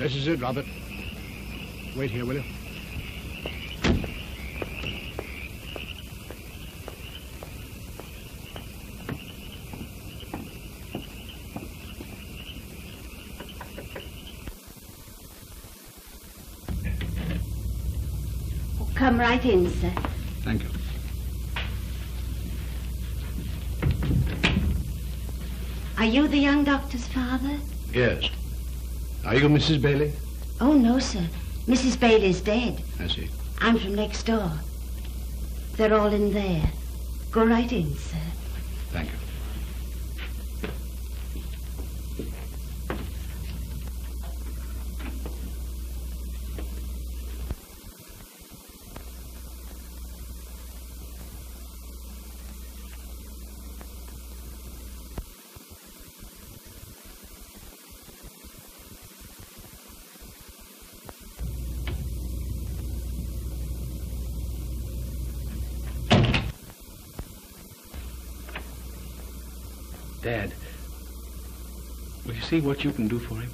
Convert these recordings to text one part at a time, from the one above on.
This is it, Robert. Wait here, will you? Come right in, sir. Thank you. Are you the young doctor's father? Yes. Are you Mrs. Bailey? Oh, no, sir. Mrs. Bailey's dead. I see. I'm from next door. They're all in there. Go right in, sir. Thank you. Dad, will you see what you can do for him?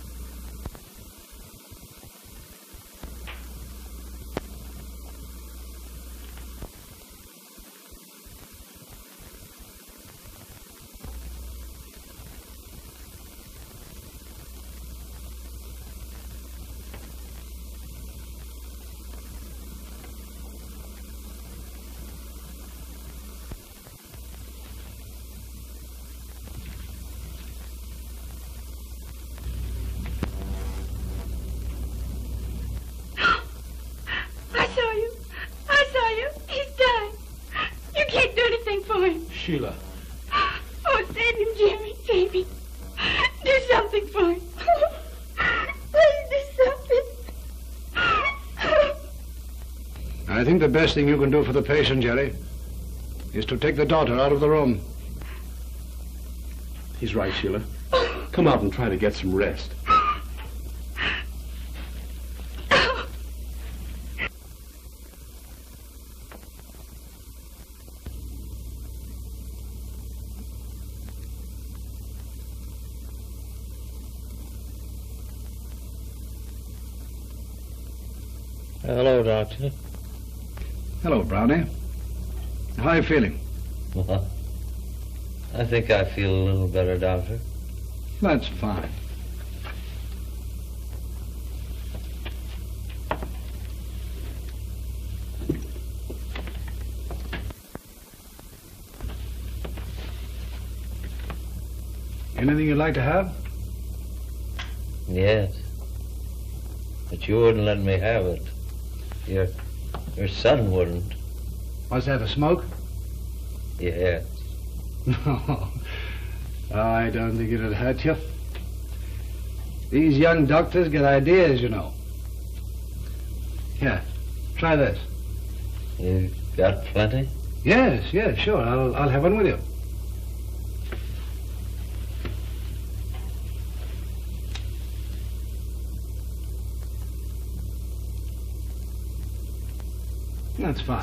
Sheila. Oh, save him, Jimmy. Save him. Do something for him. Please do something. I think the best thing you can do for the patient, Jerry, is to take the daughter out of the room. He's right, Sheila. Come out and try to get some rest. Hello, Doctor. Hello, Brownie. How are you feeling? Well, I think I feel a little better, Doctor. That's fine. Anything you'd like to have? Yes. But you wouldn't let me have it. Your son wouldn't. What's that, a smoke? Yes. No. I don't think it'd hurt you. These young doctors get ideas, you know. Here, try this. You got plenty? Yes, sure. I'll have one with you. That's fine.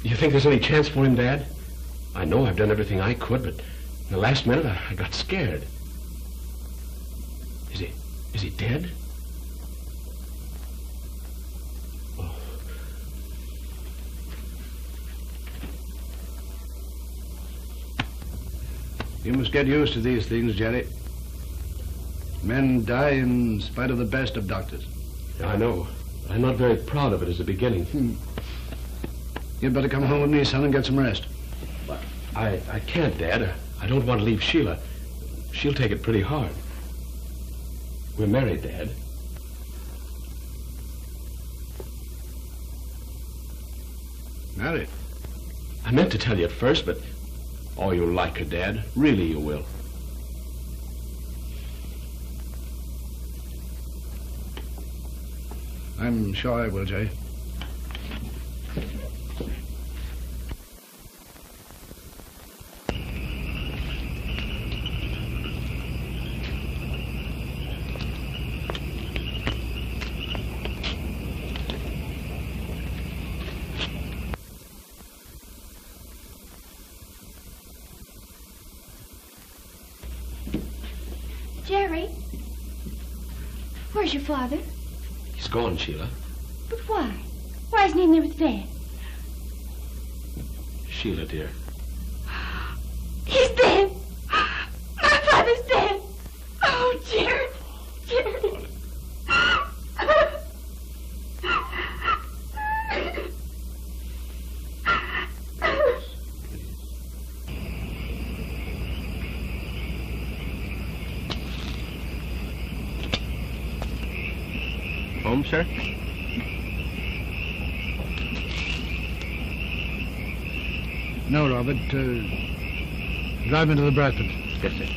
You think there's any chance for him, Dad? I know I've done everything I could, but in the last minute I got scared. Is he dead? Oh. You must get used to these things, Jerry. Men die in spite of the best of doctors. I know. I'm not very proud of it as a beginning. You'd better come home with me, son, and get some rest. But I can't, Dad. I don't want to leave Sheila. She'll take it pretty hard. We're married, Dad. Married? I meant to tell you at first, but... Oh, you'll like her, Dad. Really, you will. I'm sure I will, Jay. Jerry, where's your father? He's gone, Sheila. But why? Why isn't he in there with Dad? Sheila, dear. He's dead. My father's dead. Oh, Jerry. Jerry. Home, sir? No, Robert. Drive me to the Bradford. Yes, sir.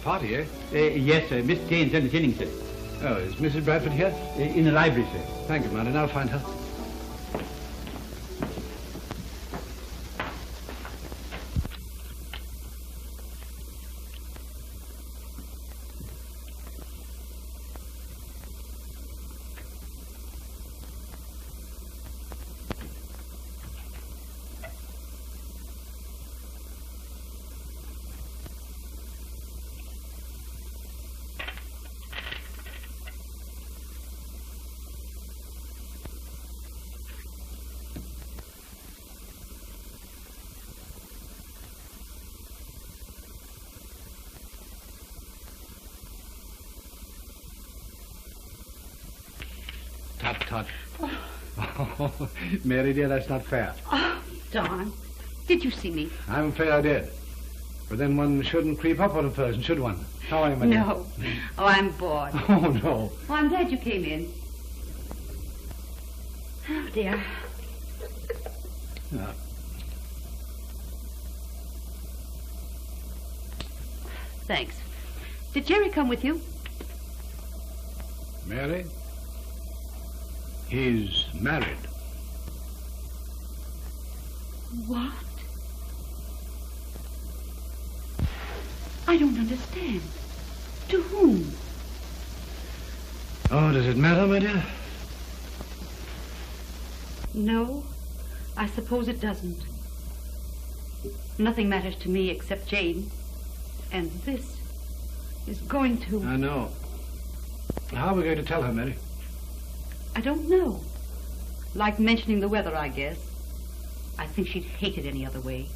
Party, eh? Yes, sir. Miss Jane's entertaining, sir. Oh, is Mrs. Bradford here? In the library, sir. Thank you, Martin. I'll find her. Tut, tut. Oh, Mary, dear, that's not fair. Oh, Don, did you see me? I'm afraid I did. But then one shouldn't creep up on a person, should one? How are you, my dear? No. Oh, I'm bored. Oh, no. Well, I'm glad you came in. Oh, dear. Yeah. Thanks. Did Jerry come with you? Mary? He's married. What? I don't understand. To whom? Oh, does it matter, my dear? No, I suppose it doesn't. Nothing matters to me except Jane. And this is going to... I know. How are we going to tell her, Mary? I don't know. Like mentioning the weather, I guess. I think she'd hate it any other way.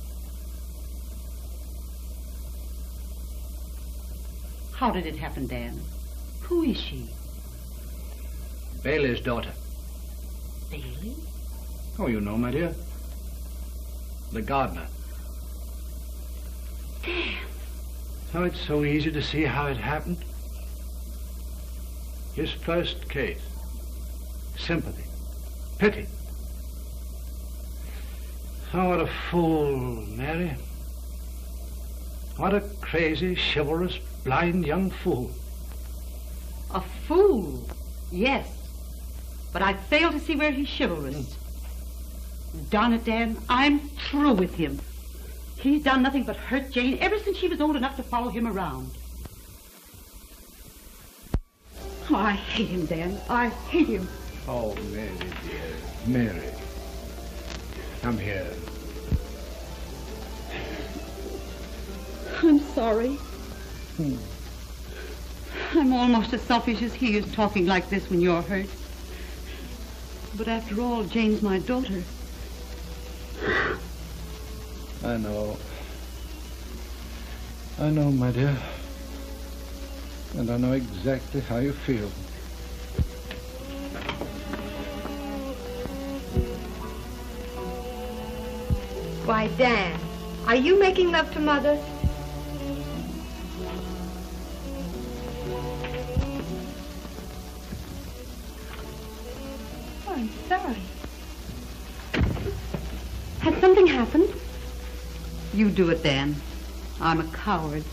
How did it happen, Dan? Who is she? Bailey's daughter. Bailey? Oh, you know, my dear. The gardener. Dan! Oh, it's so easy to see how it happened. His first case. Sympathy. Pity. Oh, what a fool, Mary. What a crazy, chivalrous, blind young fool. A fool, yes. But I fail to see where he's chivalrous. Darn it, Dan, I'm through with him. He's done nothing but hurt Jane ever since she was old enough to follow him around. Oh, I hate him, Dan. I hate him. Oh, Mary, dear. Mary. Come here. I'm sorry. I'm almost as selfish as he is talking like this when you're hurt. But after all, Jane's my daughter. I know. I know, my dear. And I know exactly how you feel. Why, Dan, are you making love to Mother? Oh, I'm sorry. Has something happened? You do it, Dan. I'm a coward.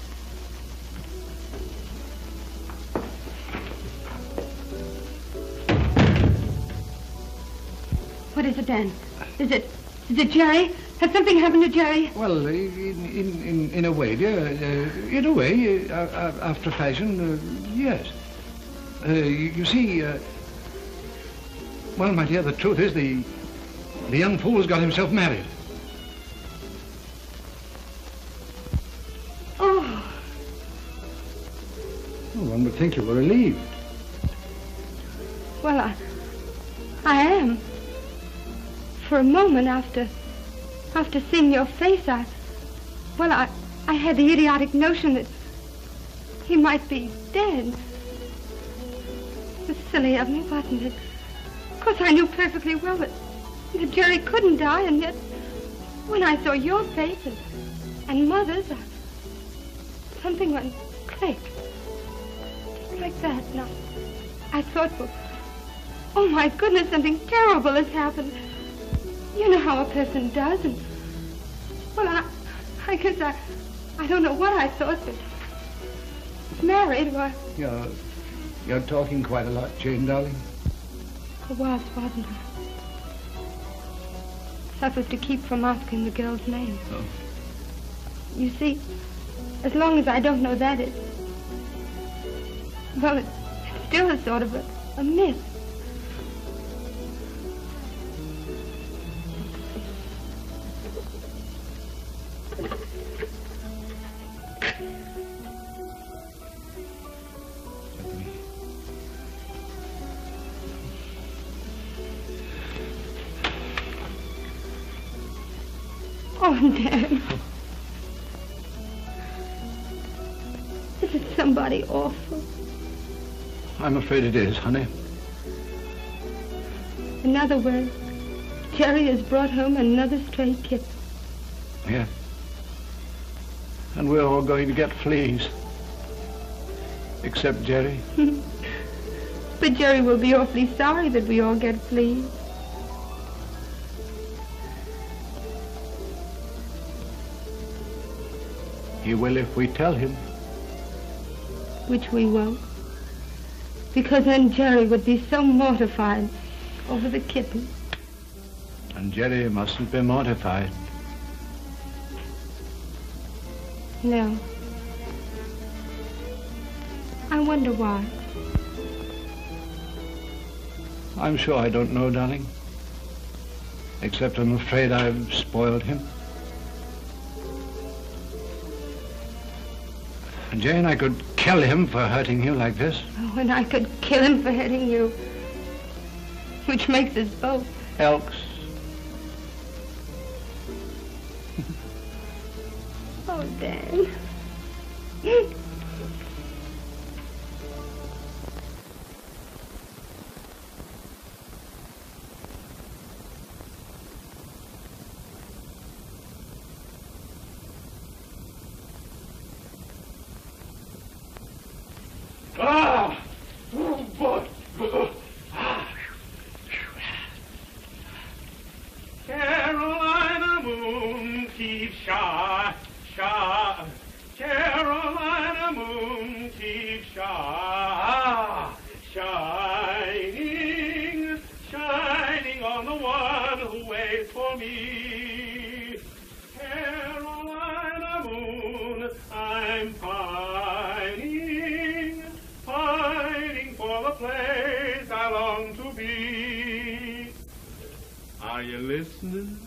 What is it, Dan? Is it Jerry? Has something happened to Jerry? Well, in a way, dear. In a way, after fashion, yes. You see, well, my dear, the truth is the young fool's got himself married. Oh. Well, one would think you were relieved. Well, I am. For a moment after seeing your face, I had the idiotic notion that he might be dead. It was silly of me, wasn't it? Of course, I knew perfectly well that Jerry couldn't die, and yet when I saw your face and Mother's, something went click. Just like that. And I thought, well, oh my goodness, something terrible has happened. You know how a person does, and, well, I guess I don't know what I thought, but married, why... You're talking quite a lot, Jane, darling. I wasn't I? That was to keep from asking the girl's name. Oh. You see, as long as I don't know that, it's still a sort of a myth. Oh, Dan. Is it somebody awful? I'm afraid it is, honey. In other words, Jerry has brought home another stray kitten. Yeah. And we're all going to get fleas. Except Jerry. But Jerry will be awfully sorry that we all get fleas. He will if we tell him. Which we won't. Because then Jerry would be so mortified over the kitten. And Jerry mustn't be mortified. No. I wonder why. I'm sure I don't know, darling. Except I'm afraid I've spoiled him. And Jane, I could kill him for hurting you like this. Oh, and I could kill him for hitting you. Which makes us both. Elks. Oh, Dan. Ah! Oh, boy. Carolina moon keeps shy. Carolina moon keeps shining on the one who waits for me. Carolina moon, I'm pining for the place I long to be. Are you listening?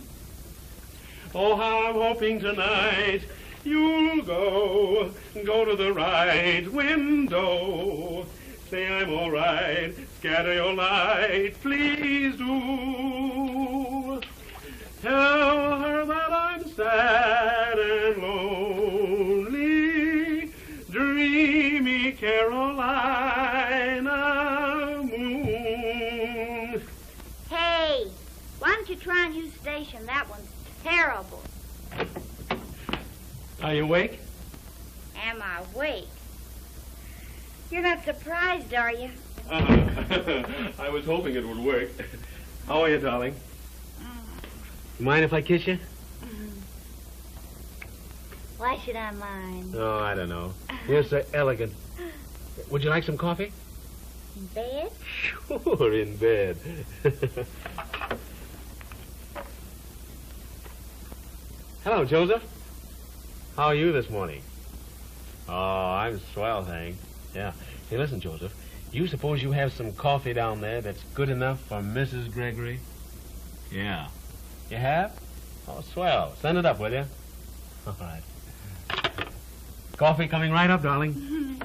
Oh, how I'm hoping tonight you'll go to the right window. Say I'm all right, scatter your light, please do. Tell her that I'm sad and lonely, dreamy Carolina moon. Hey, why don't you try and use station? That one's terrible. Are you awake? Am I awake? You're not surprised, are you? I was hoping it would work. How are you, darling? Mind if I kiss you? Why should I mind? Oh, I don't know. You're so elegant. Would you like some coffee? In bed? Sure, in bed. Hello, Joseph. How are you this morning? Oh, I'm swell, Hank. Yeah. Hey, listen, Joseph. You suppose you have some coffee down there that's good enough for Mrs. Gregory? Yeah. You have? Oh, swell. Send it up, will you? All right. Coffee coming right up, darling.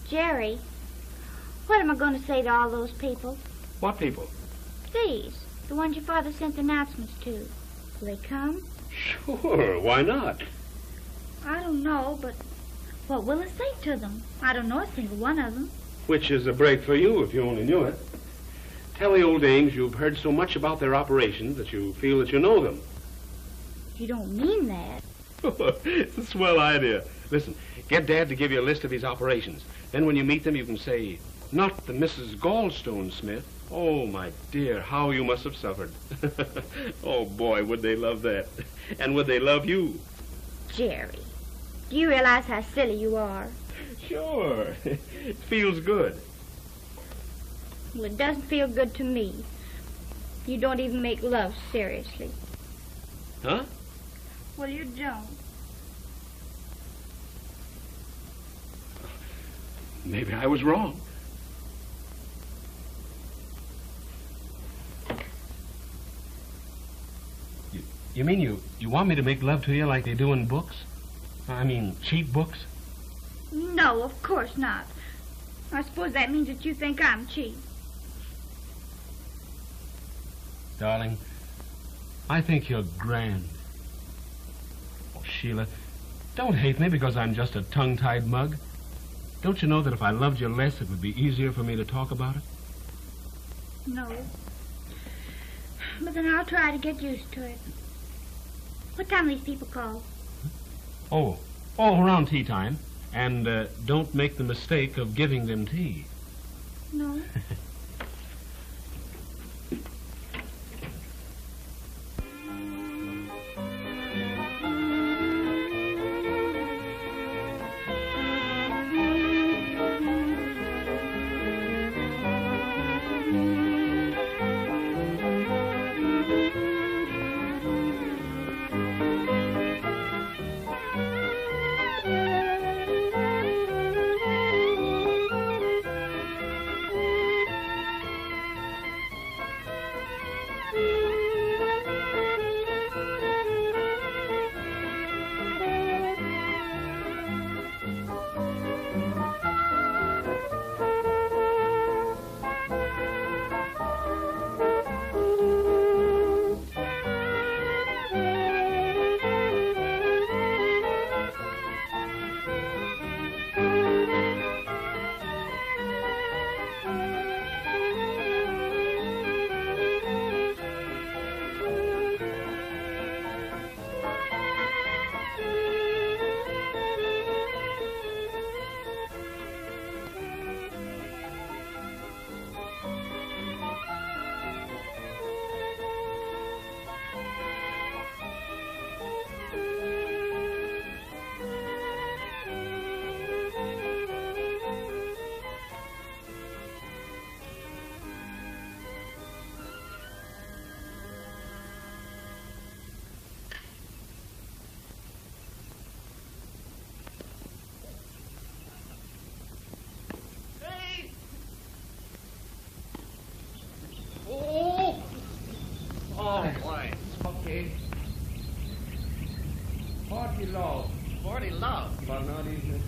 Jerry, what am I going to say to all those people? What people? These, the ones your father sent announcements to. Will they come? Sure, why not? I don't know, but what will I say to them? I don't know a single one of them. Which is a break for you if you only knew it. Tell the old dames you've heard so much about their operations that you feel that you know them. You don't mean that. It's a swell idea. Listen, get Dad to give you a list of his operations. Then when you meet them, you can say, not the Mrs. Gallstone Smith. Oh, my dear, how you must have suffered. Oh, boy, would they love that. And would they love you? Jerry, do you realize how silly you are? Sure. It feels good. Well, it doesn't feel good to me. You don't even make love seriously. Huh? Well, you don't. Maybe I was wrong. You mean you want me to make love to you like they do in books? I mean, cheap books? No, of course not. I suppose that means that you think I'm cheap. Darling, I think you're grand. Oh, Sheila, don't hate me because I'm just a tongue-tied mug. Don't you know that if I loved you less, it would be easier for me to talk about it? No. But then I'll try to get used to it. What time do these people call? Oh, around tea time. And don't make the mistake of giving them tea. No.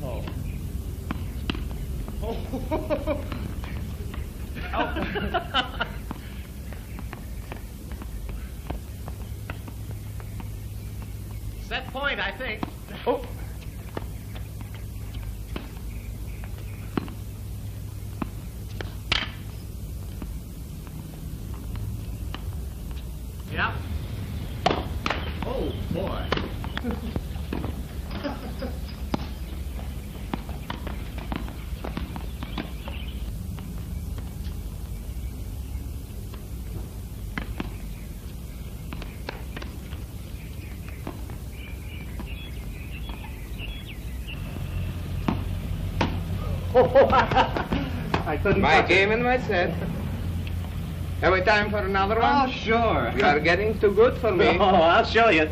Oh. Oh. Set point, I think. Oh. Yeah. Oh, boy. I couldn't. My game and my set. Have we time for another one? Oh, sure. You are getting too good for me. Oh, I'll show you.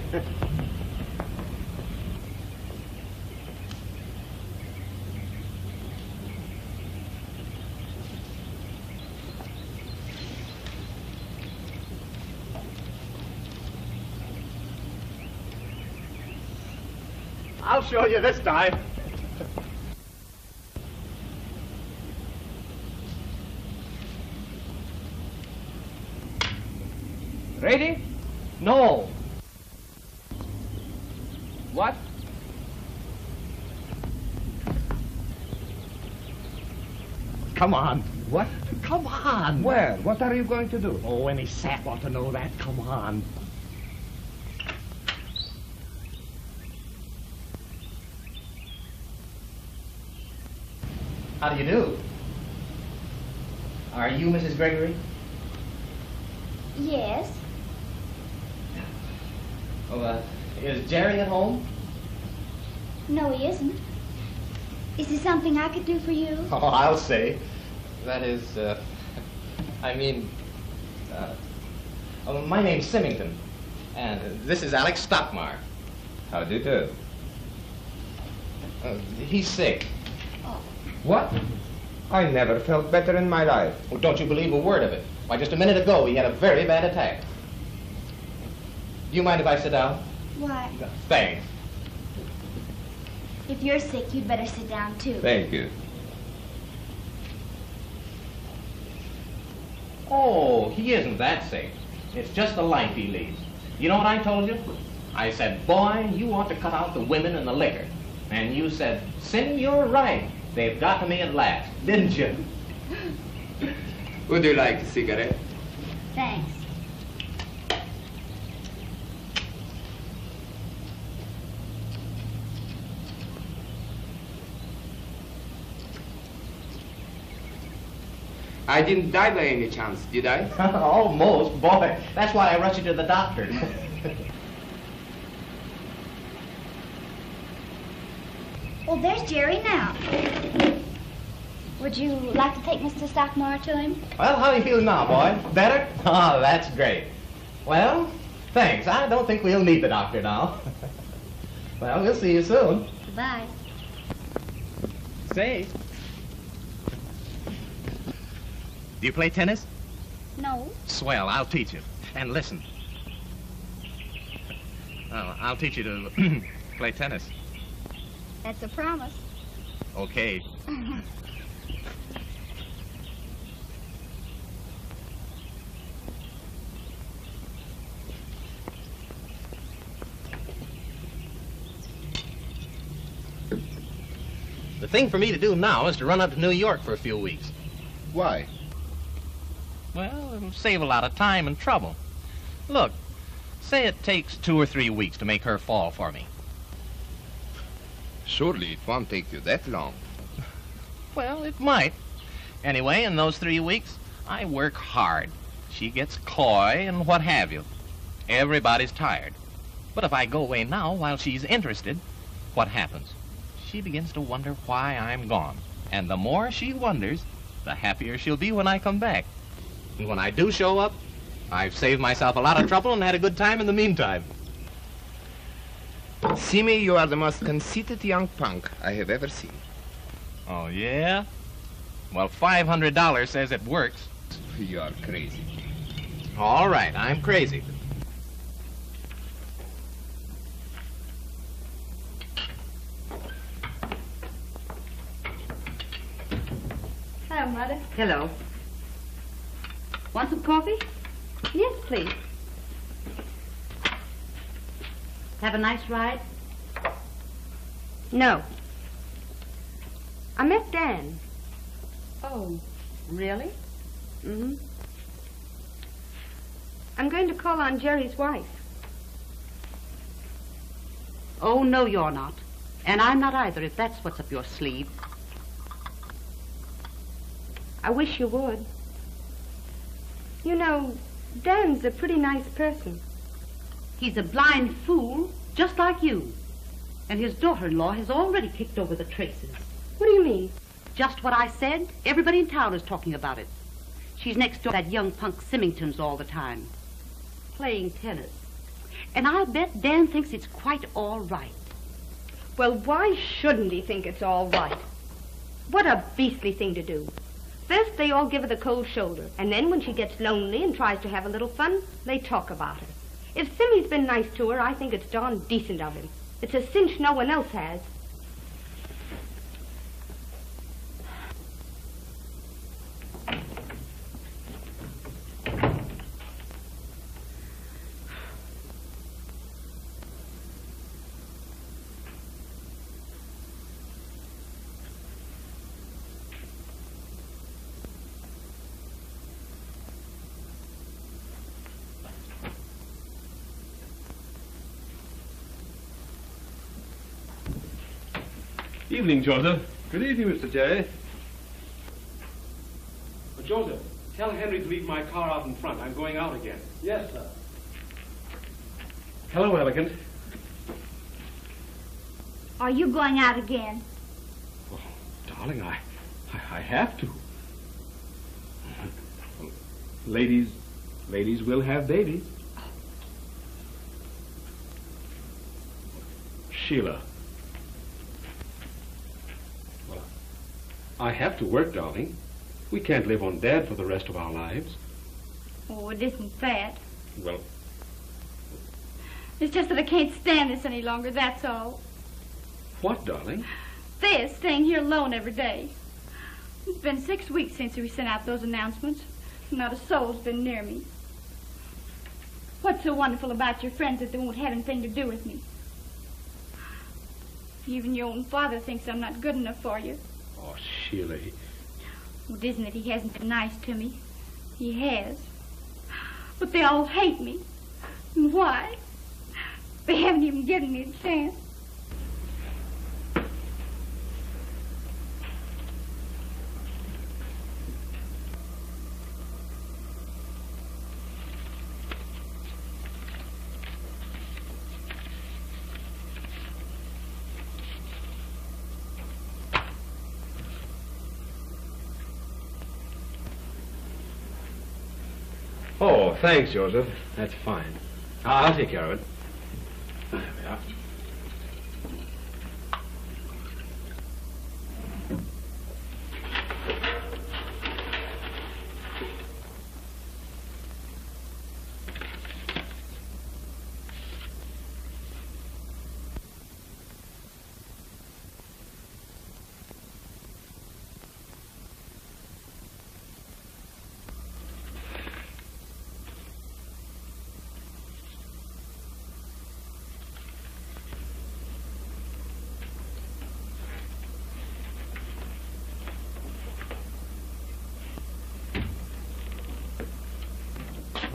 I'll show you this time. Ready? No. What? Come on. What? Come on. Where? What are you going to do? Oh, any sap ought to know that. Come on. How do you do? Are you Mrs. Gregory? Yes. Oh, is Jerry at home? No, he isn't. Is there something I could do for you? Oh, I'll say. That is, my name's Symington, and this is Alex Stockmar. How do you do? He's sick. What? I never felt better in my life. Oh, don't you believe a word of it. Why, just a minute ago, he had a very bad attack. Do you mind if I sit down? Why? Thanks. If you're sick, you'd better sit down, too. Thank you. Oh, he isn't that sick. It's just the life he leads. You know what I told you? I said, boy, you ought to cut out the women and the liquor. And you said, Sim, you're right. They've got to me at last, didn't you? Would you like a cigarette? Thanks. I didn't die by any chance, did I? Almost, boy. That's why I rushed you to the doctor. Well, there's Jerry now. Would you like to take Mr. Stockmar to him? Well, how do you feel now, boy? Better? Oh, that's great. Well, thanks. I don't think we'll need the doctor now. Well, we'll see you soon. Goodbye. Say. Do you play tennis? No. Swell, I'll teach you. And listen. Well, I'll teach you to play tennis. That's a promise. Okay. The thing for me to do now is to run up to New York for a few weeks. Why? Well, it'll save a lot of time and trouble. Look, say it takes 2 or 3 weeks to make her fall for me. Surely it won't take you that long. Well, it might. Anyway, in those 3 weeks, I work hard. She gets coy and what have you. Everybody's tired. But if I go away now while she's interested, what happens? She begins to wonder why I'm gone. And the more she wonders, the happier she'll be when I come back. And when I do show up, I've saved myself a lot of trouble and had a good time in the meantime. Simi, you are the most conceited young punk I have ever seen. Oh, yeah? Well, $500 says it works. You are crazy. All right, I'm crazy. Hello, Mother. Hello. Want some coffee? Yes, please. Have a nice ride? No. I met Dan. Oh, really? Mm-hmm. I'm going to call on Jerry's wife. Oh, no, you're not. And I'm not either, if that's what's up your sleeve. I wish you would. You know, Dan's a pretty nice person. He's a blind fool, just like you. And his daughter-in-law has already kicked over the traces. What do you mean? Just what I said. Everybody in town is talking about it. She's next door to that young punk Symington's all the time, playing tennis. And I bet Dan thinks it's quite all right. Well, why shouldn't he think it's all right? What a beastly thing to do. First, they all give her the cold shoulder, and then when she gets lonely and tries to have a little fun, they talk about her. If Simmy's been nice to her, I think it's darn decent of him. It's a cinch no one else has. Evening, Joseph. Good evening, Mr. Jerry. Joseph, tell Henry to leave my car out in front. I'm going out again. Yes, sir. Hello, Elegant. Are you going out again? Oh, darling, I have to. Ladies will have babies. Sheila. Well, I have to work, darling. We can't live on Dad for the rest of our lives. Oh, it isn't that. Well, It's just that I can't stand this any longer, that's all. what, darling? This, staying here alone every day. It's been 6 weeks since we sent out those announcements. Not a soul's been near me. What's so wonderful about your friends that they won't have anything to do with me? Even your own father thinks I'm not good enough for you. Oh, Sheila. Well, it isn't that he hasn't been nice to me. He has. But they all hate me. And why? They haven't even given me a chance. Oh, thanks, Joseph. That's fine. I'll take care of it. There we are.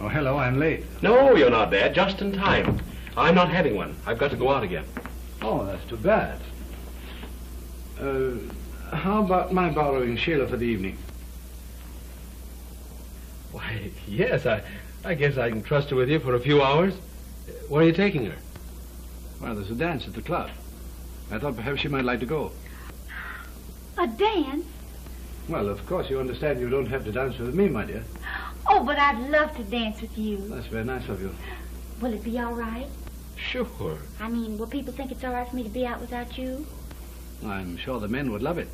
Oh, hello, I'm late. No, you're not, Dad. Just in time. I'm not having one. I've got to go out again. Oh, that's too bad. How about my borrowing Sheila for the evening? Why, yes, I guess I can trust her with you for a few hours. Where are you taking her? Well, there's a dance at the club. I thought perhaps she might like to go. A dance? Well, of course, you understand you don't have to dance with me, my dear. Oh, but I'd love to dance with you. That's very nice of you. Will it be all right? Sure. I mean, will people think it's all right for me to be out without you? I'm sure the men would love it.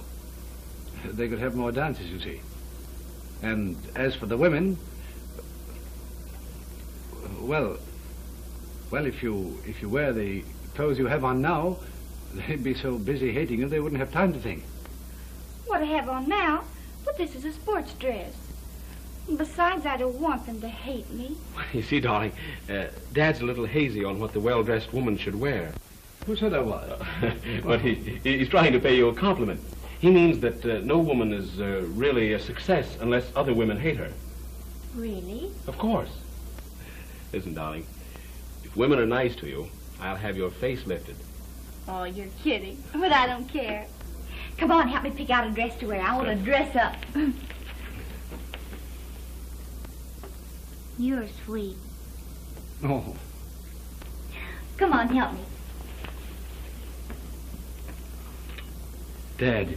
They could have more dances, you see. And as for the women, well, if you wear the clothes you have on now, they'd be so busy hating you they wouldn't have time to think. What I have on now? But this is a sports dress. And besides, I don't want them to hate me. You see, darling, Dad's a little hazy on what the well-dressed woman should wear. Who said I was? But he's trying to pay you a compliment. He means that no woman is really a success unless other women hate her. Really? Of course. Listen, darling, if women are nice to you, I'll have your face lifted. Oh, you're kidding. But I don't care. Come on, help me pick out a dress to wear. I want to dress up. You're sweet. Oh. Come on, help me. Dad.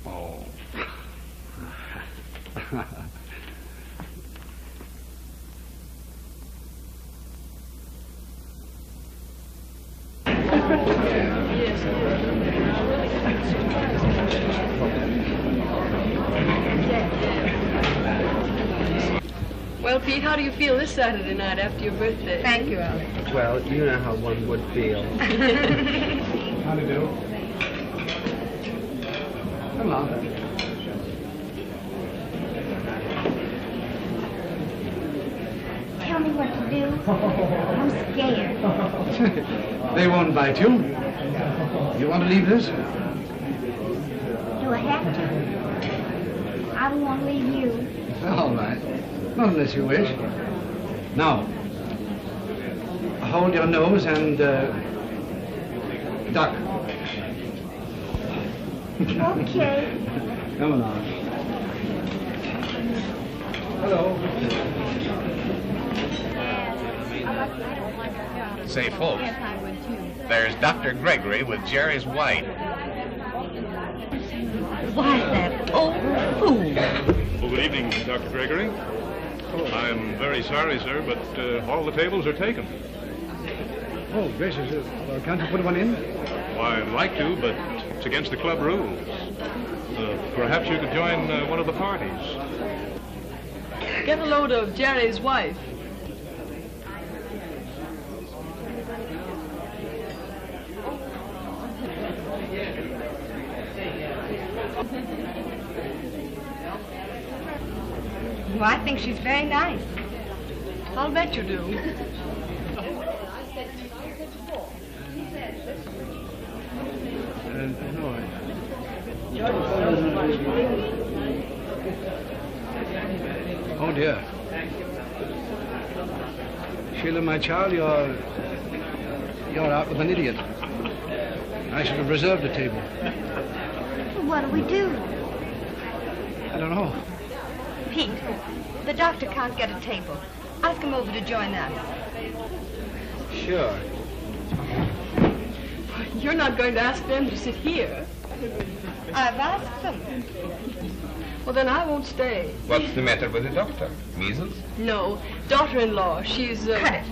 Oh. Well, Pete, how do you feel this Saturday night after your birthday? Thank you, Alex. Well, you know how one would feel. How do you do? Come on. Tell me what to do. I'm scared. They won't bite you. You want to leave this? Do I have to? I don't want to leave you. All right. Not unless you wish. Now, hold your nose and duck. Okay. Come along. Hello. Say, folks, there's Dr. Gregory with Jerry's wife. Why, that old fool. Well, good evening, Dr. Gregory. I'm very sorry, sir, but all the tables are taken. Oh, gracious. Can't you put one in? Why, I'd like to, but it's against the club rules. Perhaps you could join one of the parties. Get a load of Jerry's wife. Well, I think she's very nice. I'll bet you do. No. Oh, dear. Sheila, my child, you're out with an idiot. I should have reserved a table. What do we do? I don't know. Pete, the doctor can't get a table. Ask him over to join us. Sure. You're not going to ask them to sit here. I've asked them. Well, then I won't stay. What's the matter with the doctor? Measles? No, daughter-in-law. She's... Cut it.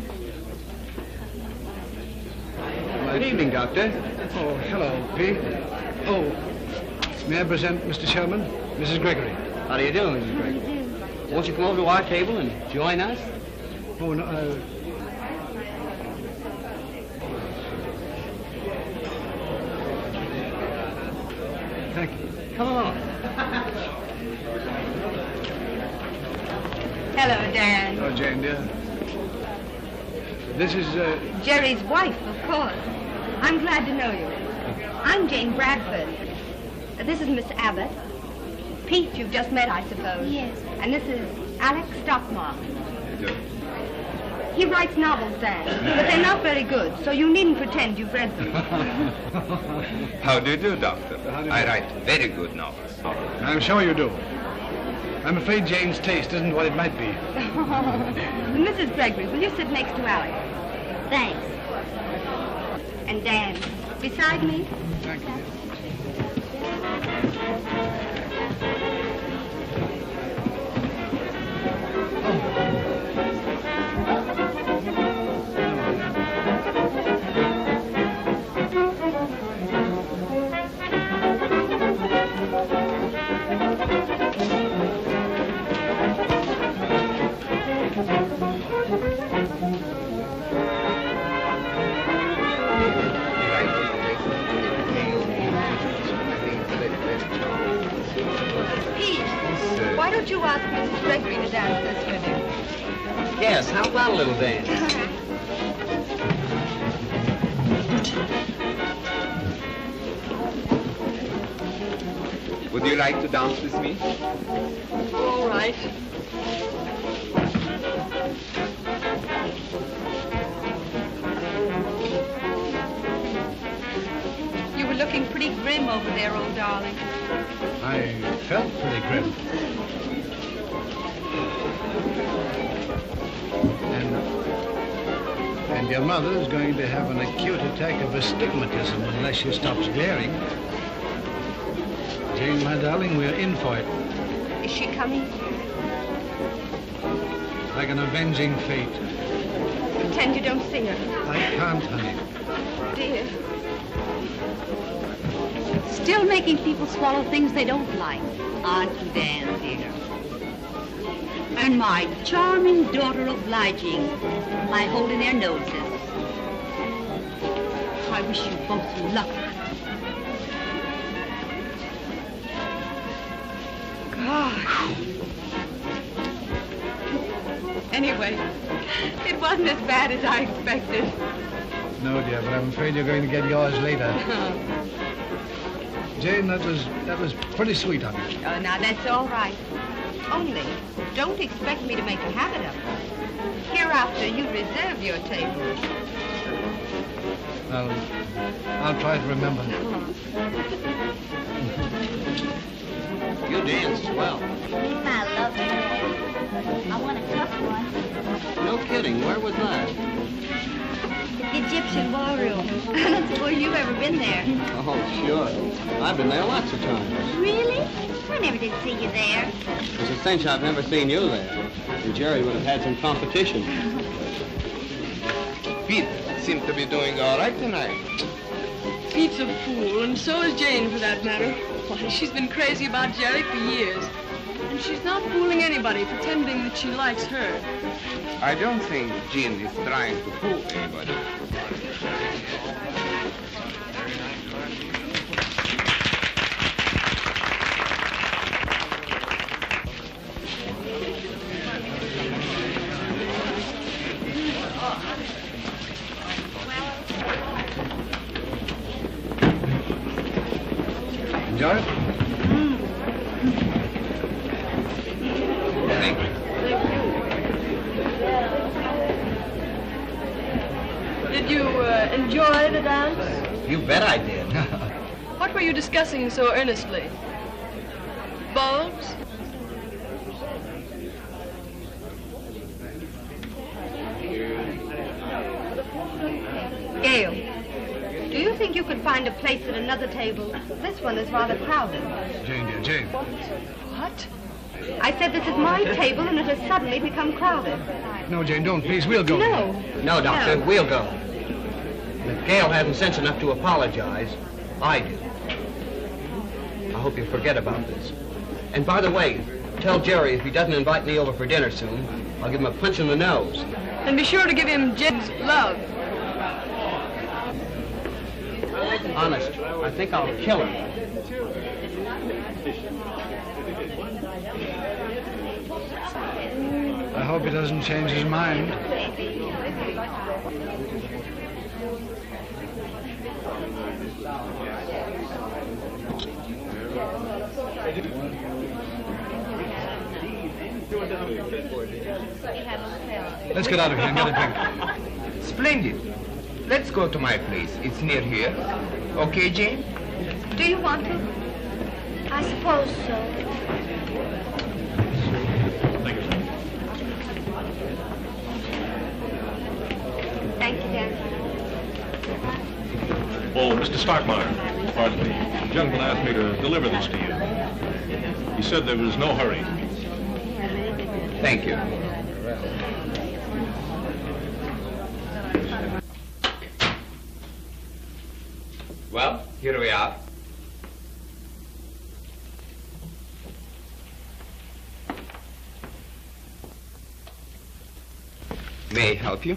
Good evening, Doctor. Oh, hello, Pete. Oh, may I present Mr. Sherman, Mrs. Gregory? How do you do, Mrs. Gregory? Won't you come over to our table and join us? Oh, no, thank you. Come along. Hello, Dan. Oh, Jane, dear. This is, Jerry's wife, of course. I'm glad to know you. I'm Jane Bradford. This is Miss Abbott. Pete, you've just met, I suppose. Yes. And this is Alex Stockmar. He writes novels, Dan, but they're not very good, so you needn't pretend you've read them. How do you do, Doctor? I write very good novels. I'm sure you do. I'm afraid Jane's taste isn't what it might be. Mrs. Gregory, will you sit next to Alex? Thanks. And Dan, beside me? Thank you. Why don't you ask Mrs. Gregory to dance this with you? Yes, how about a little dance? Would you like to dance with me? All right. You were looking pretty grim over there, old darling. I felt pretty grim. And your mother's going to have an acute attack of astigmatism unless she stops glaring. Jane, my darling, we're in for it. Is she coming? Like an avenging fate. Pretend you don't see her. I can't, honey. Dear. Still making people swallow things they don't like, aren't you, Dan, dear? And my charming daughter obliging by holding their noses. I wish you both luck. God. Anyway, it wasn't as bad as I expected. No, dear, but I'm afraid you're going to get yours later. Jane, that was pretty sweet of you. Oh, now that's all right. Only, don't expect me to make a habit of it. Hereafter, you reserve your table. I'll try to remember. You danced well. I love it. I want a tough one. No kidding. Where was that? The Egyptian ballroom. I don't suppose you've ever been there. Oh, sure. I've been there lots of times. Really? I never did see you there. It's a cinch I've never seen you there. And Jerry would have had some competition. Pete seems to be doing all right tonight. Pete's a fool, and so is Jane, for that matter. Why, she's been crazy about Jerry for years. And she's not fooling anybody, pretending that she likes her. I don't think Jean is trying to fool anybody. Enjoy it? Thank you. Did you enjoy the dance? You bet I did. What were you discussing so earnestly? Bulbs? Gail, do you think you could find a place at another table? This one is rather crowded. Jane, dear, Jane. What? I said this is my table and it has suddenly become crowded. No, Jane, don't, please. We'll go. No. No, Doctor, No. we'll go. If Gail hasn't sense enough to apologize, I do. I hope you forget about this. And by the way, tell Jerry if he doesn't invite me over for dinner soon, I'll give him a punch in the nose. And be sure to give him Jane's love. Honest, I think I'll kill him. I hope he doesn't change his mind. Let's get out of here and get a drink. Splendid. Let's go to my place. It's near here. Okay, Jane? Do you want to? I suppose so. Thank you, sir. Thank you, Dan. Oh, Mr. Starkmeyer, pardon me. The gentleman asked me to deliver this to you. He said there was no hurry. Thank you. Well, here we are. May I help you?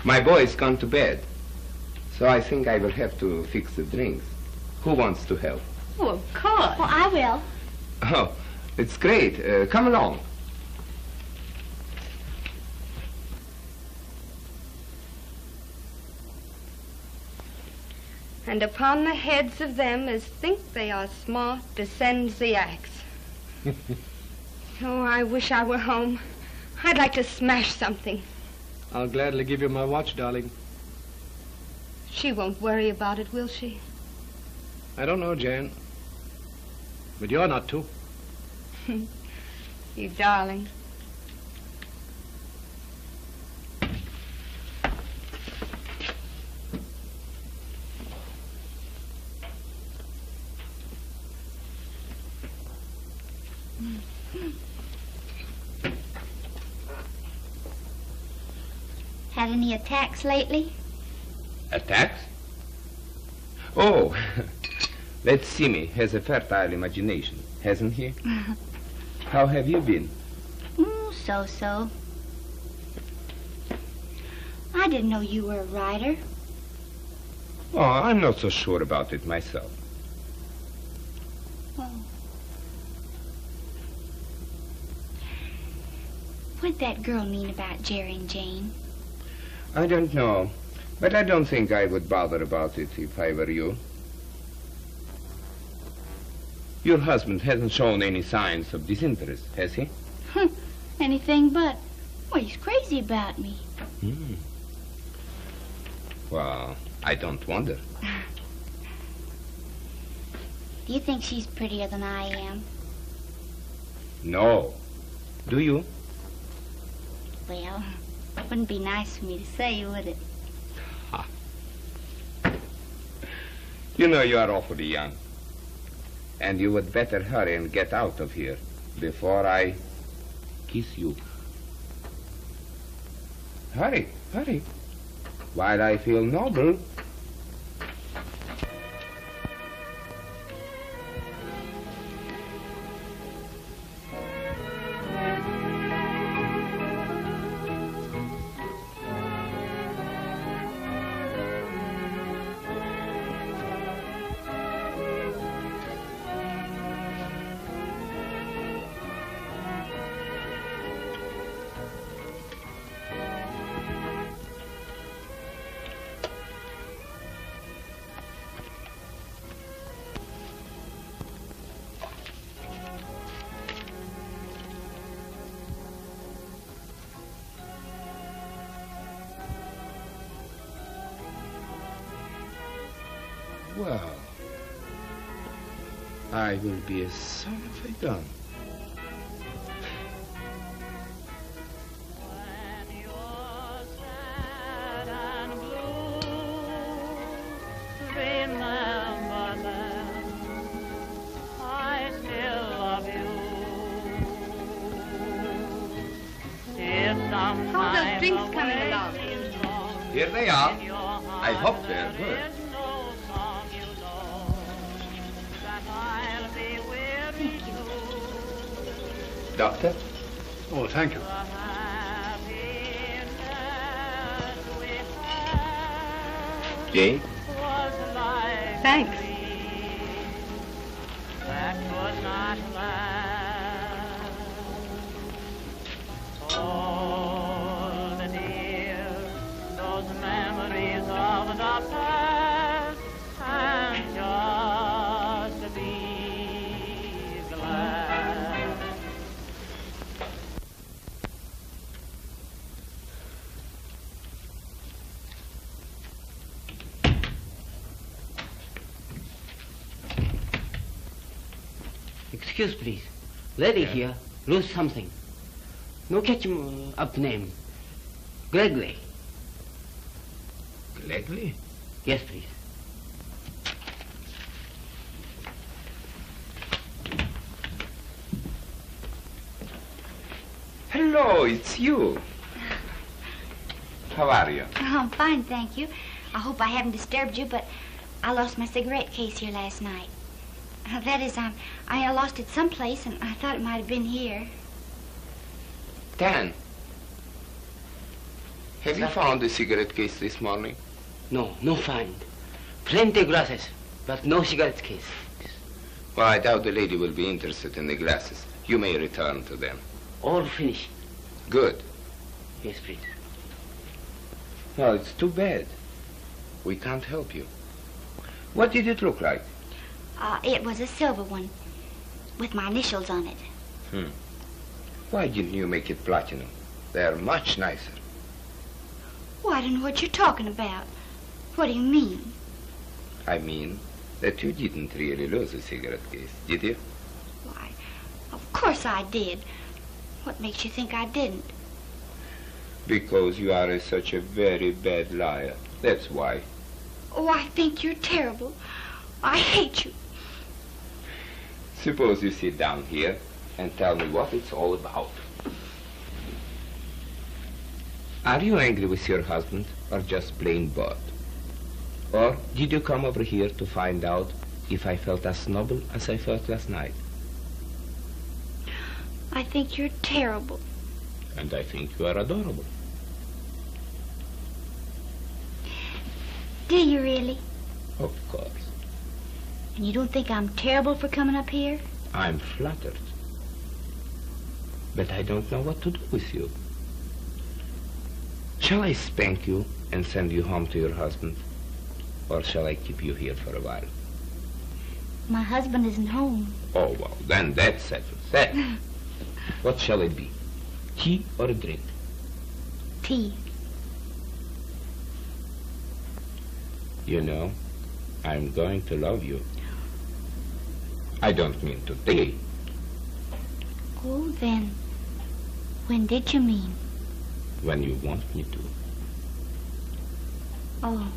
My boy's gone to bed. So I think I will have to fix the drinks. Who wants to help? Oh, of course. Well, I will. Oh, it's great. Come along. And upon the heads of them as think they are smart descends the axe. Oh, I wish I were home. I'd like to smash something. I'll gladly give you my watch, darling. She won't worry about it, will she? I don't know, Jane. But you're not too. You darling. Had any attacks lately? Attacks? Oh, that Simi has a fertile imagination, hasn't he? How have you been? So-so. I didn't know you were a writer. Oh, I'm not so sure about it myself. Oh. What'd that girl mean about Jerry and Jane? I don't know, but I don't think I would bother about it if I were you. Your husband hasn't shown any signs of disinterest, has he? Anything but. Well, he's crazy about me. Well, I don't wonder. Do you think she's prettier than I am? No. Do you? Well, it wouldn't be nice for me to say, would it? You know you are awfully young. And you would better hurry and get out of here before I kiss you. Hurry, hurry. While I feel noble. Well, I will be a son of a gun. How's those drinks coming along? Here they are. I hope they're good. Doctor? Oh, thank you. Jane? Thanks. All the dear, those memories of the past, and just to be glad. Excuse, please. Lady here lose something. No catch him up name. Gregory. Gregory? Yes, please. Hello, it's you. How are you? Oh, I'm fine, thank you. I hope I haven't disturbed you, but I lost my cigarette case here last night. That is, I lost it someplace, and I thought it might have been here. Dan. Have you found the cigarette case this morning? No, no find. Plenty glasses, but no cigarette case. Well, I doubt the lady will be interested in the glasses. You may return to them. All finished. Good. Yes, please. Well, it's too bad. We can't help you. What did it look like? It was a silver one with my initials on it. Why didn't you make it platinum? They're much nicer. Well, I don't know what you're talking about. What do you mean? I mean that you didn't really lose a cigarette case, did you? Why, of course I did. What makes you think I didn't? Because you are such a very bad liar. That's why. Oh, I think you're terrible. I hate you. Suppose you sit down here and tell me what it's all about. Are you angry with your husband or just plain bored? Or did you come over here to find out if I felt as noble as I felt last night? I think you're terrible. And I think you are adorable. Do you really? Of course. And you don't think I'm terrible for coming up here? I'm flattered. But I don't know what to do with you. Shall I spank you and send you home to your husband? Or shall I keep you here for a while? My husband isn't home. Oh, well, then that settles that. What shall it be? Tea or a drink? Tea. You know, I'm going to love you. I don't mean today. Oh, then, when did you mean? When you want me to. Oh.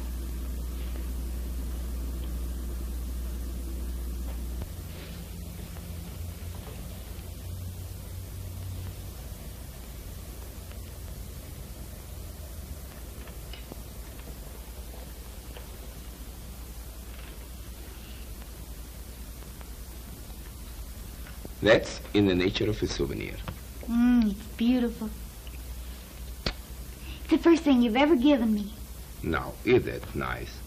That's in the nature of a souvenir. It's beautiful. It's the first thing you've ever given me. Now, is that nice?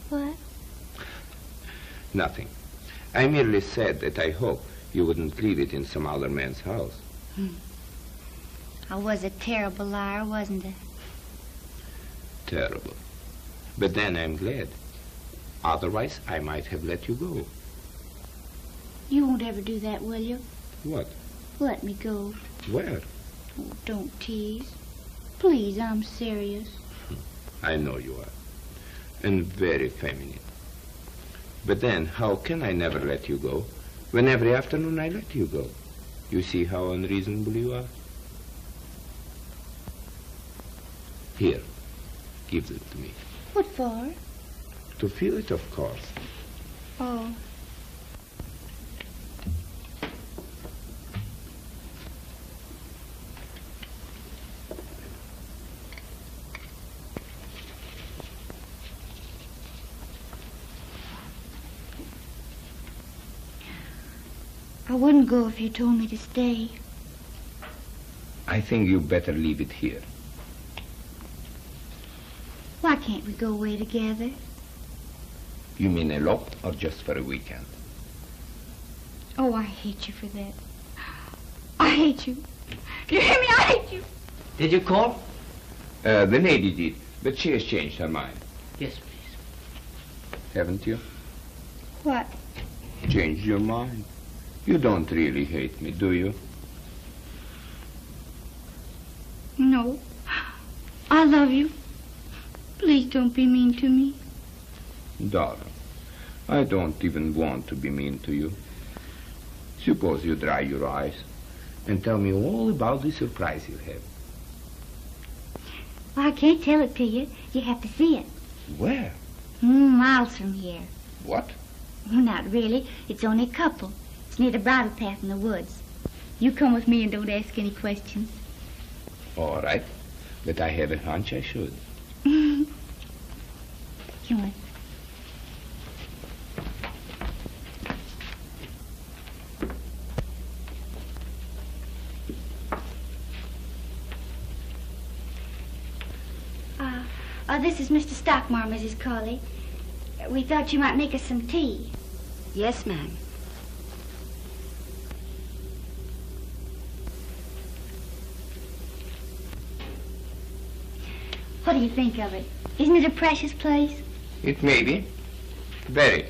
What? Nothing. I merely said that I hope you wouldn't leave it in some other man's house. I was a terrible liar, wasn't I? Terrible. But then I'm glad. Otherwise, I might have let you go. You won't ever do that, will you? What? Let me go. Where? Oh, don't tease. Please, I'm serious. I know you are. And very feminine. But then, how can I never let you go when every afternoon I let you go? You see how unreasonable you are? Here, give it to me. What for? To feel it, of course. Oh. I wouldn't go if you told me to stay. I think you better leave it here. Why can't we go away together? You mean elope or just for a weekend? Oh, I hate you for that. I hate you. You hear me? I hate you. Did you call? The lady did, but she has changed her mind. Yes, please. Haven't you? What? Changed your mind. You don't really hate me, do you? No. I love you. Please don't be mean to me. Darling, I don't even want to be mean to you. Suppose you dry your eyes and tell me all about the surprise you have. Well, I can't tell it to you. You have to see it. Where? Miles from here. What? Well, not really. It's only a couple. It's near the bridle path in the woods. You come with me and don't ask any questions. All right, but I have a hunch I should. Come on. this is Mr. Stockmar, Mrs. Cawley. We thought you might make us some tea. Yes, ma'am. What do you think of it? Isn't it a precious place? It may be. Very.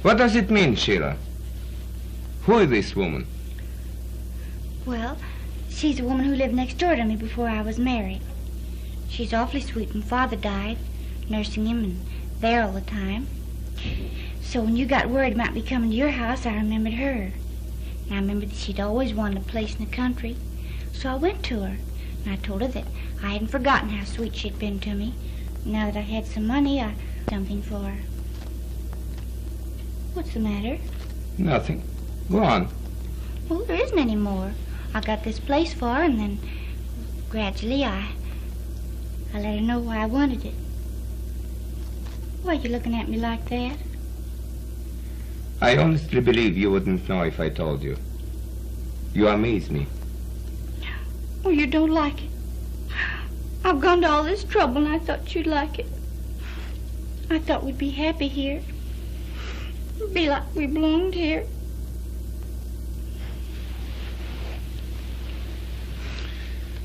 What does it mean, Sheila? Who is this woman? Well, she's a woman who lived next door to me before I was married. She's awfully sweet when Father died, nursing him and there all the time. So when you got worried about me coming to your house, I remembered her. And I remembered that she'd always wanted a place in the country. So I went to her, and I told her that I hadn't forgotten how sweet she'd been to me. Now that I had some money, I did something for her. What's the matter? Nothing. Go on. Well, there isn't any more. I got this place for her, and then gradually I let her know why I wanted it. Why are you looking at me like that? I honestly believe you wouldn't know if I told you. You amaze me. Oh, you don't like it? I've gone to all this trouble, and I thought you'd like it. I thought we'd be happy here. Be like we belonged here.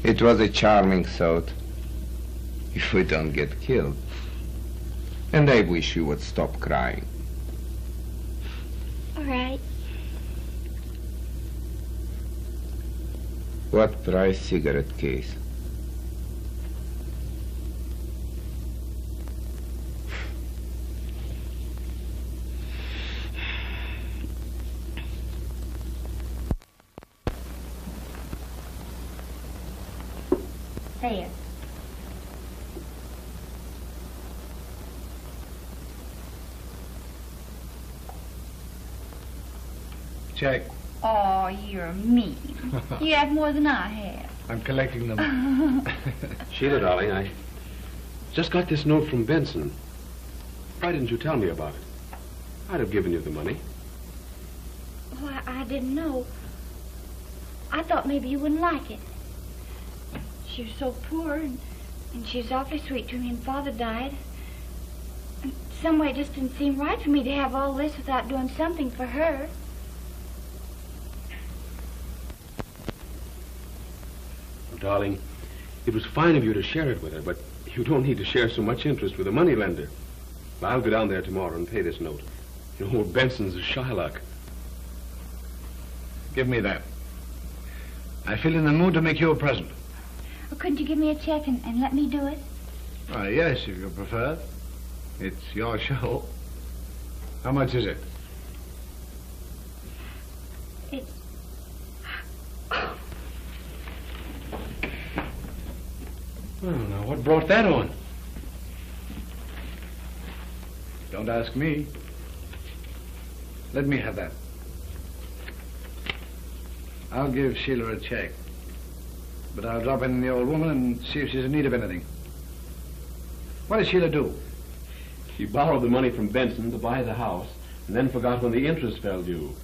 It was a charming thought. If we don't get killed. And I wish you would stop crying. All right. What price cigarette case? There. Check. Oh, you're mean. You have more than I have. I'm collecting them. Sheila, darling, I just got this note from Benson. Why didn't you tell me about it? I'd have given you the money. Oh, I didn't know. I thought maybe you wouldn't like it. She was so poor, and she was awfully sweet to me, and Father died. And some way it just didn't seem right for me to have all this without doing something for her. Darling, it was fine of you to share it with her, but you don't need to share so much interest with a moneylender. Well, I'll go down there tomorrow and pay this note. You know, old Benson's a Shylock. Give me that. I feel in the mood to make you a present. Well, couldn't you give me a check and let me do it? Why, yes, if you prefer. It's your show. How much is it? It's... Well, now, what brought that on? Don't ask me. Let me have that. I'll give Sheila a check. But I'll drop in the old woman and see if she's in need of anything. What does Sheila do? She borrowed the money from Benson to buy the house, and then forgot when the interest fell due.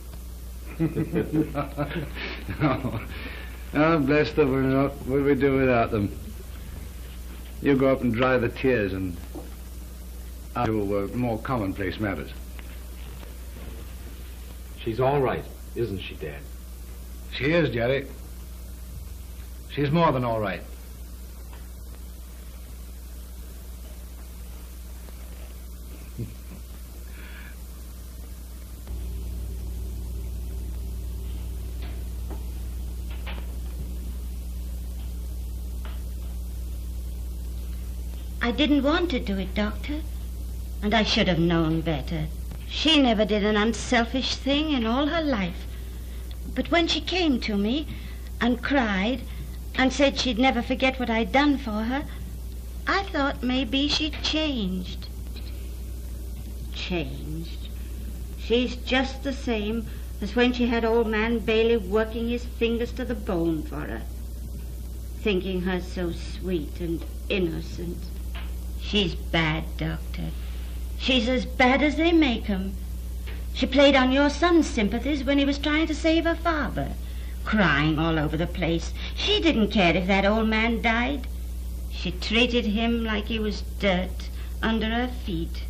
Oh, bless them. What would we do without them? You go up and dry the tears and I'll do more commonplace matters. She's all right, isn't she, Dad? She is, Jerry. She's more than all right. I didn't want to do it, Doctor, and I should have known better. She never did an unselfish thing in all her life. But when she came to me and cried and said she'd never forget what I'd done for her, I thought maybe she'd changed. Changed? She's just the same as when she had old man Bailey working his fingers to the bone for her, thinking her so sweet and innocent. She's bad, Doctor. She's as bad as they make 'em. She played on your son's sympathies when he was trying to save her father. crying all over the place. She didn't care if that old man died. She treated him like he was dirt under her feet.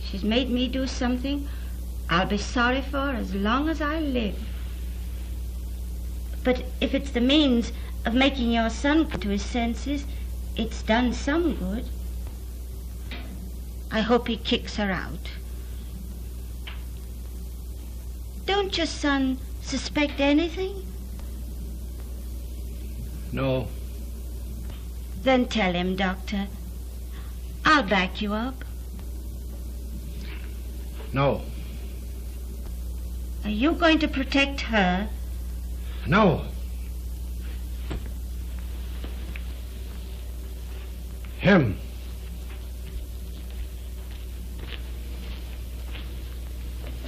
She's made me do something I'll be sorry for as long as I live. But if it's the means of making your son come to his senses, it's done some good. I hope he kicks her out. Don't your son suspect anything? No. Then tell him, Doctor. I'll back you up. No. Are you going to protect her? No. Him.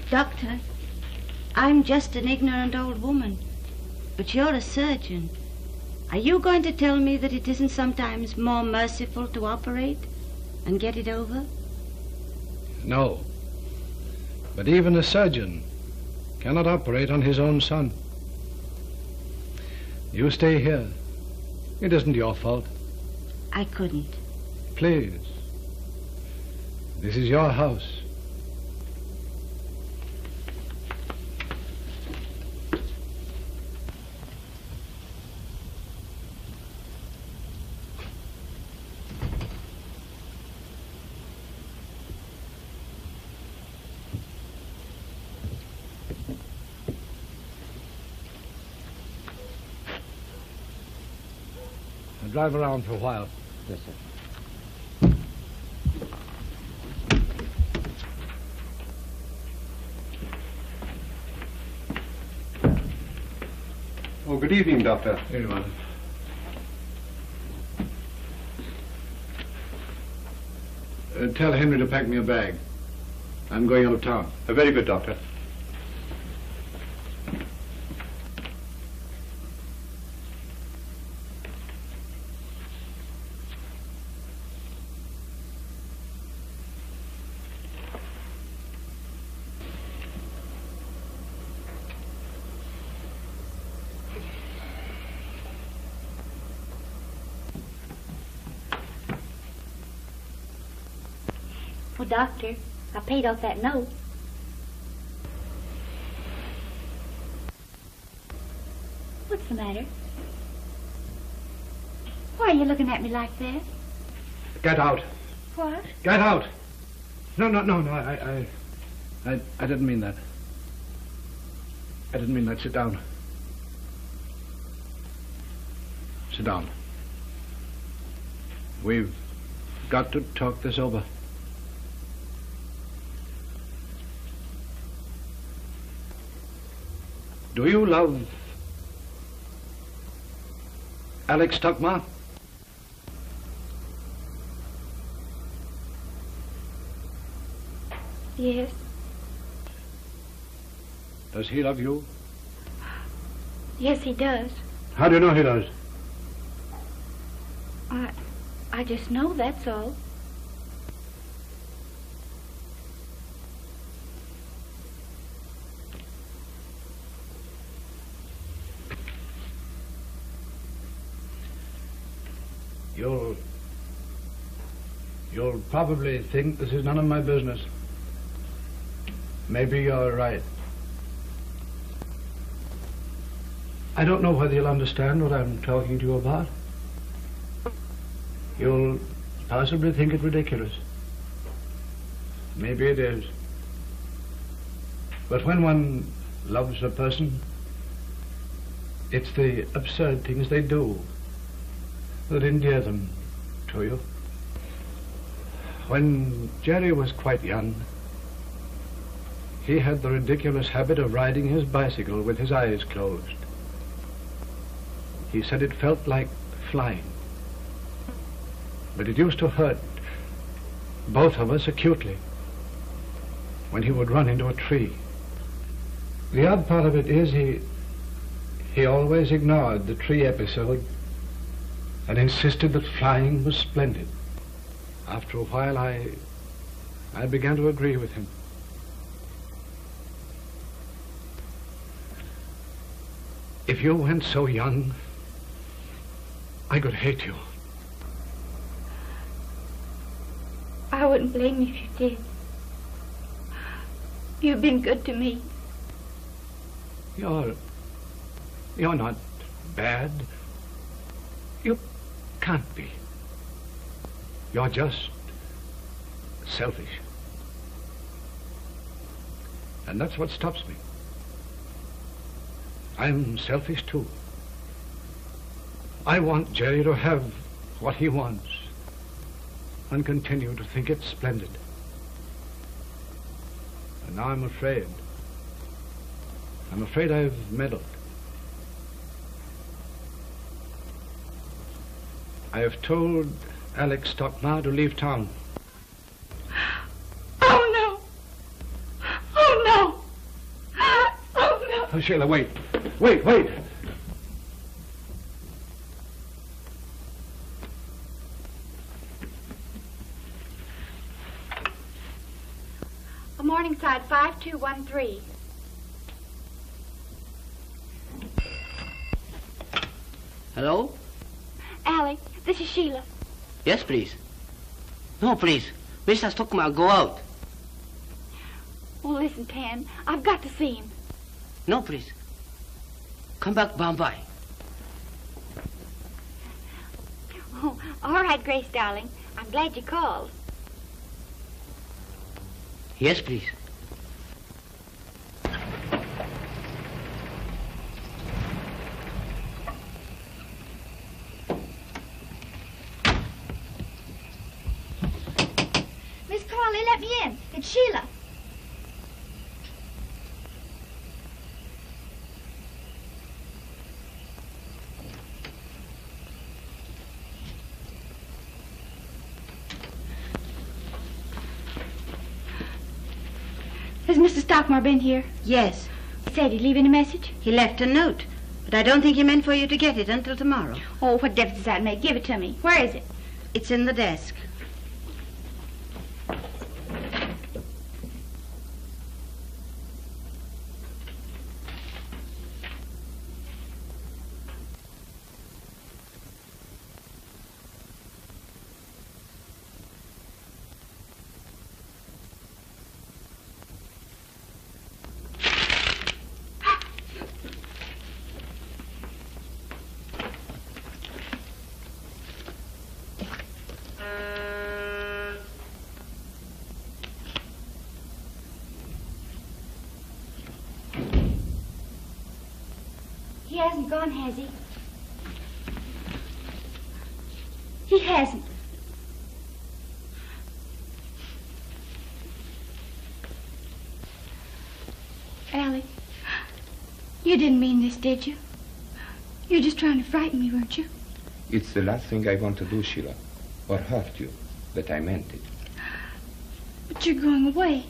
Doctor, I'm just an ignorant old woman, but you're a surgeon. Are you going to tell me that it isn't sometimes more merciful to operate and get it over? No. But even a surgeon cannot operate on his own son. You stay here. It isn't your fault. I couldn't. Please. This is your house. I'll drive around for a while. Yes, sir. Oh, good evening, Doctor. Here you are. Tell Henry to pack me a bag. I'm going out of town. Very good, Doctor. Well, Doctor, I paid off that note. What's the matter? Why are you looking at me like that? Get out. What? Get out. No. I didn't mean that. I didn't mean that. Sit down. Sit down. We've got to talk this over. Do you love Alex Tuckmar? Yes. Does he love you? Yes, he does. How do you know he does? I just know, that's all. You'll probably think this is none of my business. Maybe you're right. I don't know whether you'll understand what I'm talking to you about. You'll possibly think it ridiculous. Maybe it is. But when one loves a person, it's the absurd things they do that endear them to you. When Jerry was quite young, he had the ridiculous habit of riding his bicycle with his eyes closed. He said it felt like flying. But it used to hurt both of us acutely when he would run into a tree. The odd part of it is he always ignored the tree episode and insisted that flying was splendid. After a while, I began to agree with him. if you went so young, I could hate you. I wouldn't blame you if you did. You've been good to me. You're not bad. You can't be. You're just selfish. And that's what stops me. I'm selfish too. I want Jerry to have what he wants and continue to think it splendid. And now I'm afraid I've meddled. I have told Alex Stockmar to leave town. Oh, no. Oh, no. Oh, no. Oh, Sheila, wait. Wait. Morningside 5213. Hello? Allie, this is Sheila. Yes, please. No, please. Mr. Stockmar, go out. Well, listen, Tan, I've got to see him. No, please. Come back, Bombay. Oh, all right, Grace, darling. I'm glad you called. Yes, please. Miss Carly, let me in. It's Sheila. Has Mr. Stockmar been here? Yes. He said he'd leave any message? He left a note, but I don't think he meant for you to get it until tomorrow. Oh, what difference does that make? Give it to me. Where is it? It's in the desk. He hasn't gone, has he? He hasn't. Allie, you didn't mean this, did you? You're just trying to frighten me, weren't you? It's the last thing I want to do, Sheila, or hurt you, but I meant it. But you're going away.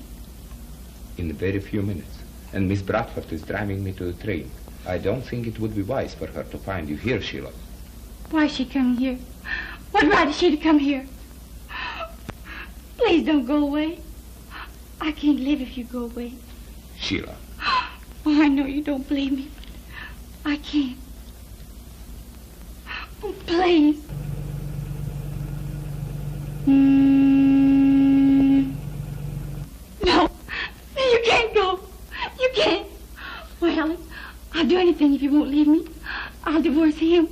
In a very few minutes. And Miss Bradford is driving me to the train. I don't think it would be wise for her to find you here, Sheila. Why is she coming here? What right is she to come here? Please don't go away. I can't live if you go away. Sheila. Oh, I know you don't believe me, but I can't. Oh, please. No, you can't go. You can't. Well, Alex, I'll do anything if you won't leave me. I'll divorce him.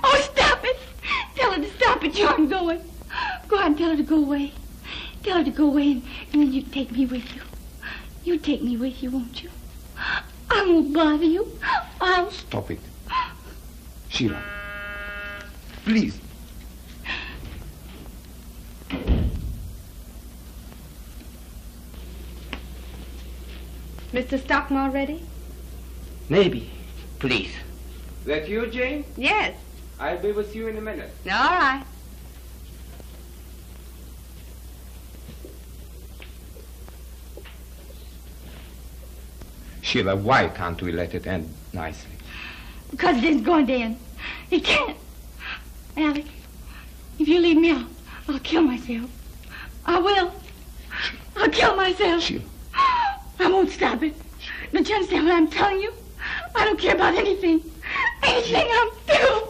Oh, stop it. Tell her to stop it, John. I'm going. Go out and tell her to go away. Tell her to go away, and then you take me with you. You take me with you, won't you? I won't bother you. I'll... Stop it. Sheila. Please. Mr. Stockmar ready? Maybe. Please. That you, Jane? Yes. I'll be with you in a minute. All right. Sheila, why can't we let it end nicely? Because it isn't going to end. It can't. Alec, if you leave me, I'll kill myself. I will. I'll kill myself. Sheila. I won't stop it. Don't you understand what I'm telling you? I don't care about anything. Anything I'll do.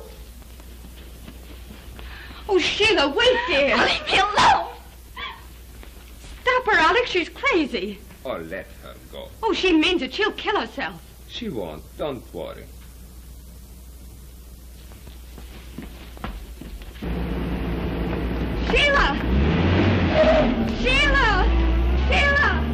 Oh, Sheila, wait, dear. Leave me alone. Stop her, Alex. She's crazy. Oh, let her go. Oh, she means it. She'll kill herself. She won't. Don't worry. Sheila! Sheila! Sheila!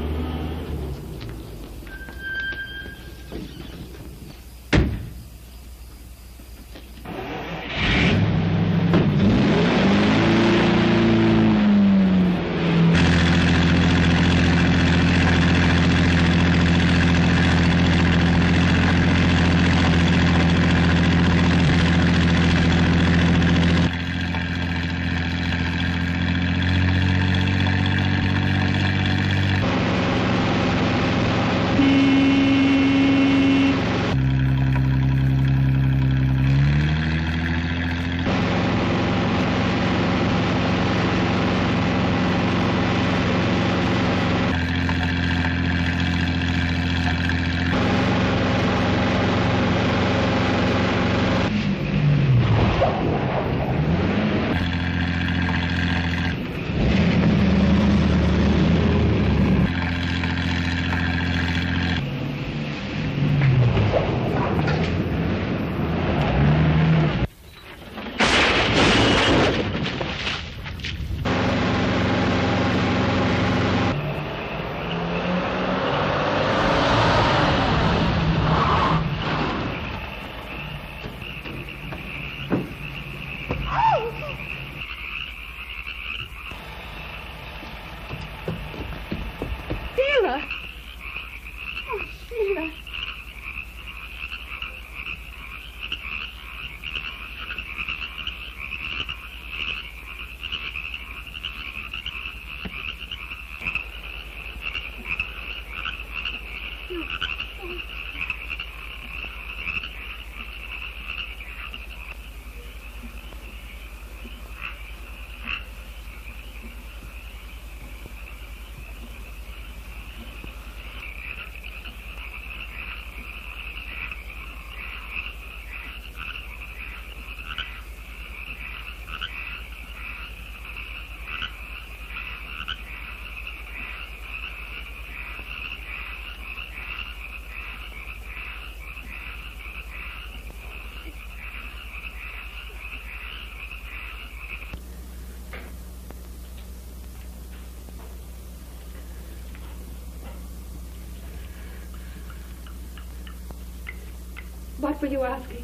What were you asking?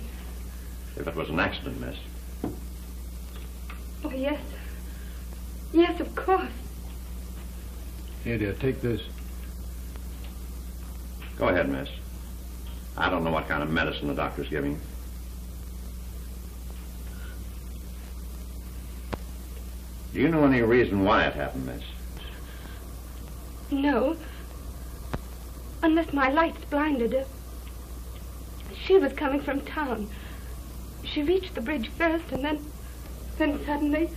If it was an accident, miss. Oh, yes. Yes, of course. Here, dear, take this. Go ahead, miss. I don't know what kind of medicine the doctor's giving you. Do you know any reason why it happened, miss? No. Unless my lights blinded her. She was coming from town. She reached the bridge first, and then suddenly,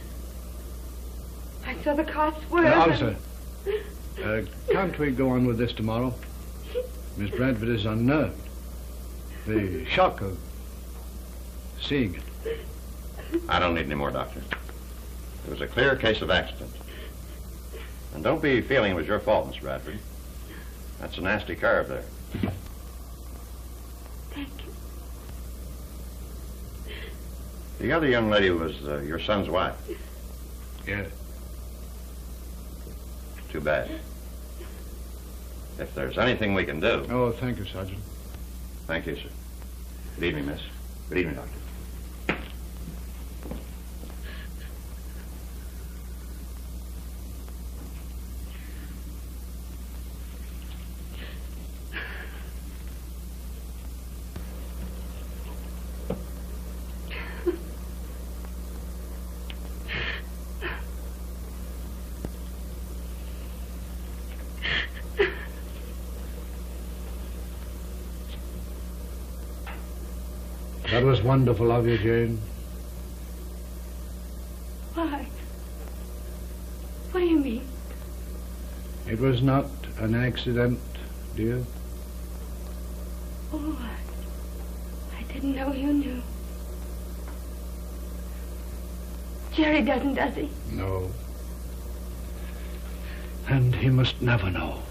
I saw the car swerve. Officer, can't we go on with this tomorrow? Miss Bradford is unnerved. The shock of seeing it. I don't need any more, Doctor. It was a clear case of accident. And don't be feeling it was your fault, Miss Bradford. That's a nasty curve there. Thank you. The other young lady was your son's wife. Yes. Too bad. If there's anything we can do... Oh, thank you, Sergeant. Thank you, sir. Good evening, miss. Good evening, Doctor. That was wonderful of you, Jane. Why? What do you mean? It was not an accident, dear. Oh, didn't know you knew. Jerry doesn't, does he? No. And he must never know.